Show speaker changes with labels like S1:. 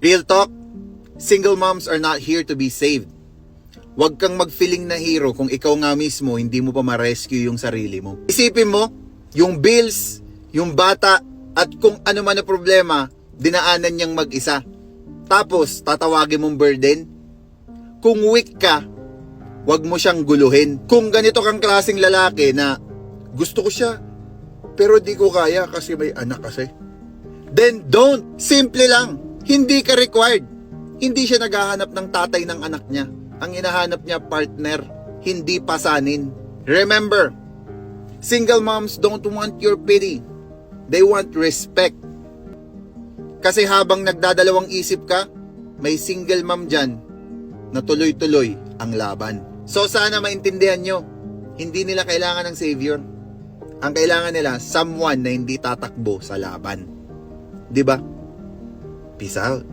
S1: Real talk, single moms are not here to be saved. Huwag kang mag-feeling na hero kung ikaw nga mismo hindi mo pa ma-rescue yung sarili mo. Isipin mo, yung bills, yung bata, at kung ano man na problema, dinaanan niyang mag-isa. Tapos, tatawagin mong burden. Kung weak ka, huwag mo siyang guluhin. Kung ganito kang klaseng lalaki na gusto ko siya, pero di ko kaya kasi may anak kasi, then don't. Simple lang. Hindi ka required. Hindi siya naghahanap ng tatay ng anak niya. Ang hinahanap niya partner, hindi pasanin. Remember, single moms don't want your pity. They want respect. Kasi habang nagdadalawang isip ka, may single mom dyan na tuloy-tuloy ang laban. So sana maintindihan nyo, hindi nila kailangan ng savior. Ang kailangan nila, someone na hindi tatakbo sa laban. 'Di ba? Peace out.